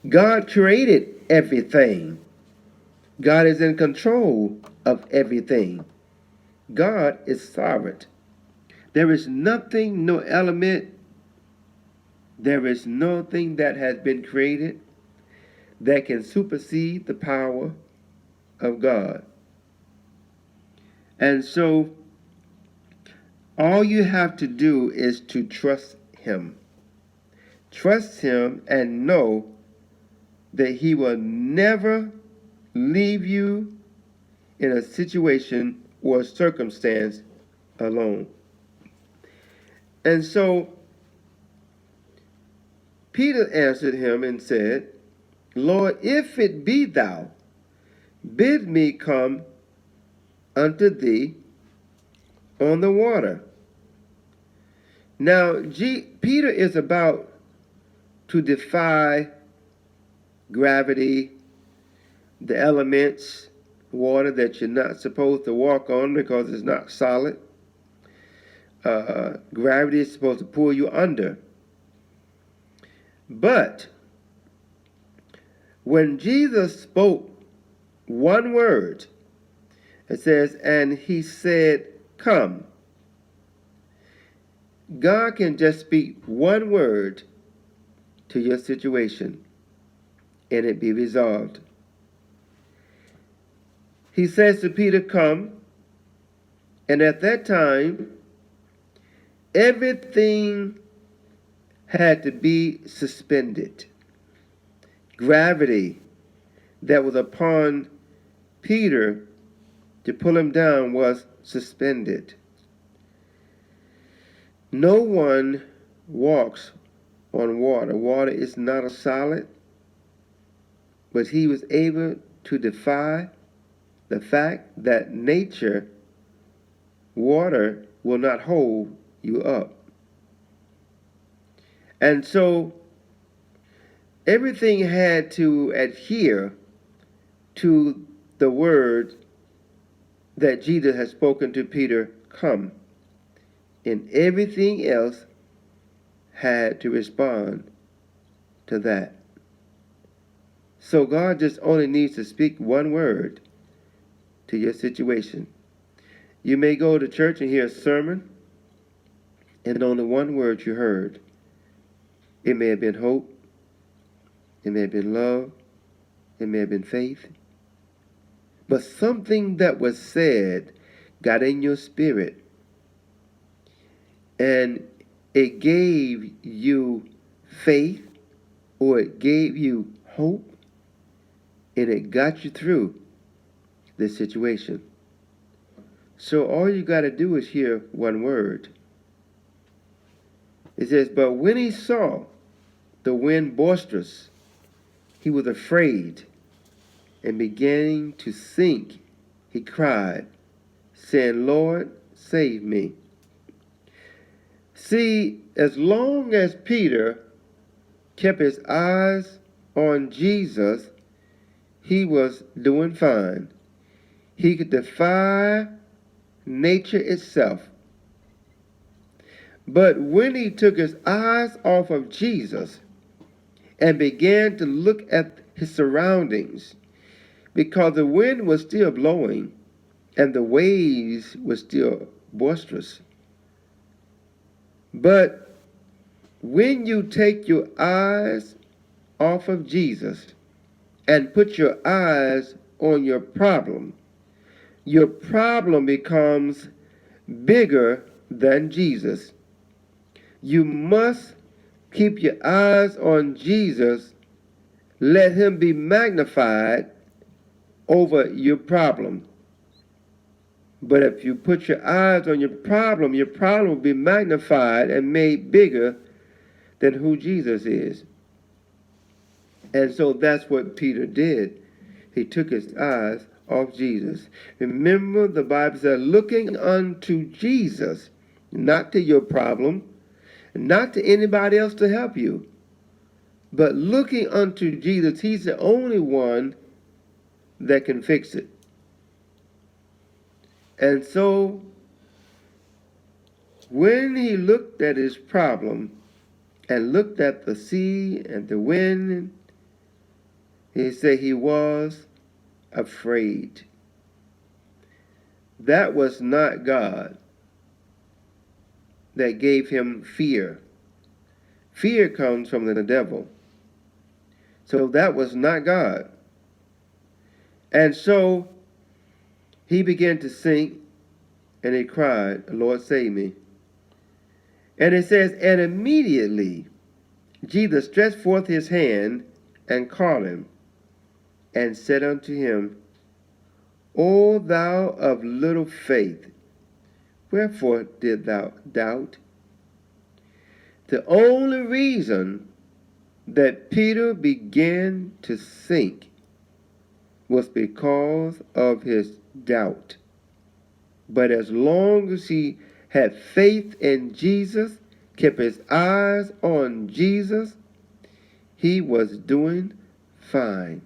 God created everything. God is in control of everything. God is sovereign. There is nothing, no element, there is nothing that has been created that can supersede the power of God. And so all you have to do is to trust Him. Trust Him and know that He will never leave you in a situation or circumstance alone. And so Peter answered him and said, Lord, if it be thou, bid me come unto thee on the water. Now, Peter is about to defy gravity, the elements, water that you're not supposed to walk on because it's not solid. Gravity is supposed to pull you under. But when Jesus spoke one word, it says, and he said, come. God can just speak one word to your situation and it be resolved. He says to Peter, come. And at that time, everything had to be suspended. Gravity that was upon Peter to pull him down was suspended. No one walks on water. Water is not a solid, but he was able to defy the fact that nature, water, will not hold you up. And so everything had to adhere to the word that Jesus had spoken to Peter, come. And everything else had to respond to that. So God just only needs to speak one word to your situation. You may go to church and hear a sermon, and only one word you heard. It may have been hope, it may have been love, it may have been faith. But something that was said got in your spirit, and it gave you faith, or it gave you hope, and it got you through this situation. So all you got to do is hear one word. It says, but when he saw the wind boisterous, he was afraid, and beginning to sink, he cried, saying, Lord, save me. See, as long as Peter kept his eyes on Jesus, he was doing fine. He could defy nature itself. But when he took his eyes off of Jesus and began to look at his surroundings, because the wind was still blowing and the waves were still boisterous. But when you take your eyes off of Jesus and put your eyes on your problem becomes bigger than Jesus. You must keep your eyes on Jesus. Let him be magnified over your problem. But if you put your eyes on your problem will be magnified and made bigger than who Jesus is. And so that's what Peter did. He took his eyes off Jesus. Remember, the Bible says, looking unto Jesus, not to your problem, not to anybody else to help you, but looking unto Jesus. He's the only one that can fix it. And so when he looked at his problem and looked at the sea and the wind He said he was afraid. That was not God that gave him fear. Fear comes from the devil. So that was not God. And so he began to sink and he cried, Lord, save me. And it says, and immediately Jesus stretched forth his hand and caught him and said unto him, O thou of little faith, wherefore did thou doubt? The only reason that Peter began to sink was because of his doubt. But as long as he had faith in Jesus, kept his eyes on Jesus, he was doing fine.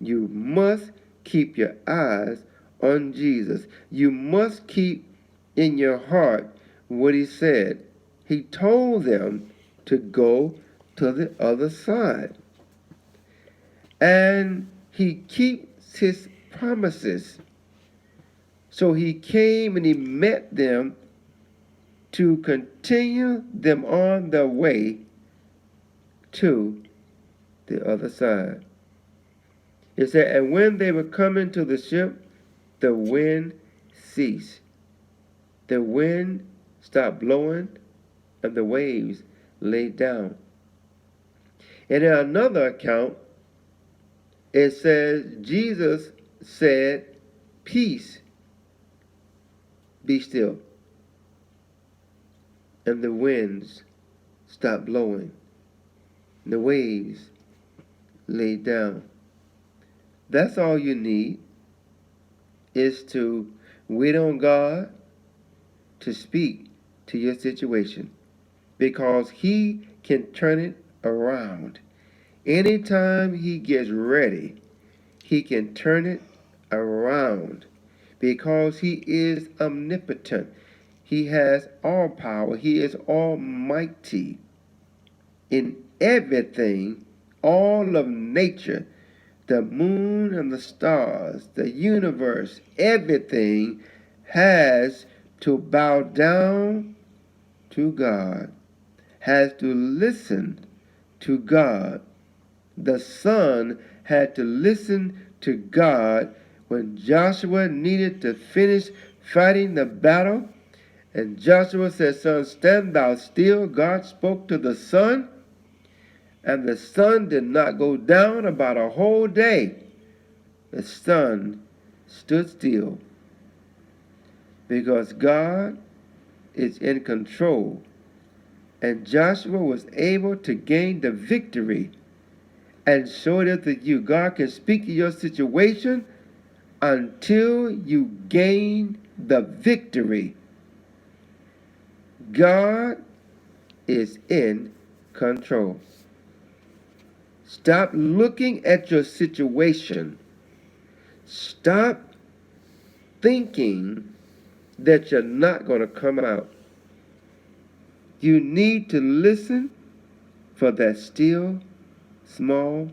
You must keep your eyes on Jesus. You must keep in your heart what he said. He told them to go to the other side. And he keeps his promises. So he came and he met them to continue them on their way to the other side. It said, and when they were coming to the ship, the wind ceased. The wind stopped blowing and the waves laid down. And in another account, it says, Jesus said, peace, be still. And the winds stopped blowing. The waves laid down. That's all you need, is to wait on God to speak to your situation, because he can turn it around. Anytime he gets ready, he can turn it around, because he is omnipotent. He has all power. He is almighty in everything, all of nature, the moon and the stars, the universe, everything has to bow down to God, has to listen to God. The sun had to listen to God when Joshua needed to finish fighting the battle. And Joshua said, Son, stand thou still. God spoke to the sun, and the sun did not go down about a whole day. The sun stood still because God is in control. And Joshua was able to gain the victory and show it to you. God can speak to your situation until you gain the victory. God is in control. Stop looking at your situation. Stop thinking that you're not going to come out. You need to listen for that still, small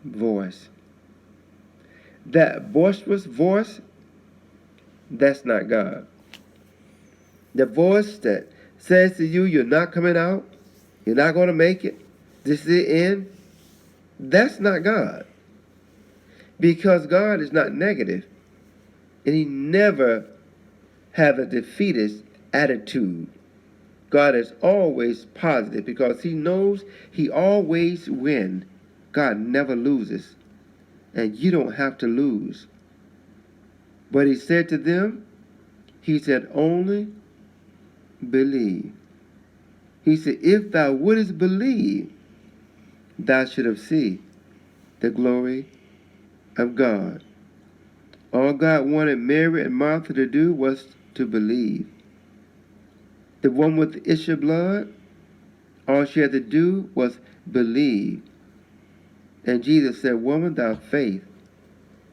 voice. That boisterous voice, that's not God. The voice that says to you, you're not coming out, you're not going to make it, this is the end, that's not God. Because God is not negative, and he never have a defeatist attitude. God is always positive because he knows he always wins. God never loses, and you don't have to lose. But he said to them, he said, only believe. He said, if thou wouldest believe, thou should have seen the glory of God. All God wanted Mary and Martha to do was to believe. The one with the issue of blood, all she had to do was believe. And Jesus said, woman, thy faith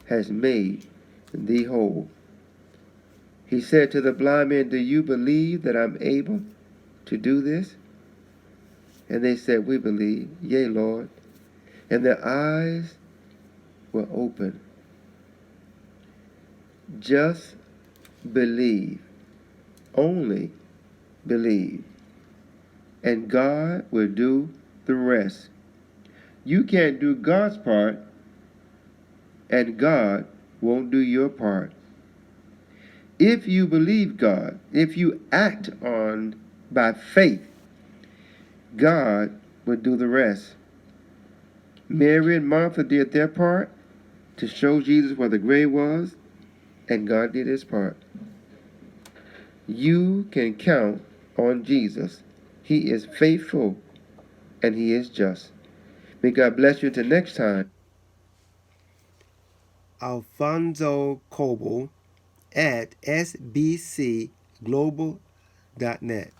has made thee whole. He said to the blind man, do you believe that I'm able to do this? And they said, we believe. Yea, Lord. and their eyes were open. Just believe. Only believe. And God will do the rest. You can't do God's part, and God won't do your part. If you believe God, if you act on by faith, God will do the rest. Mary and Martha did their part to show Jesus where the grave was, and God did his part. You can count on Jesus. He is faithful and he is just. May God bless you until next time. Alfonso Coble at sbcglobal.net.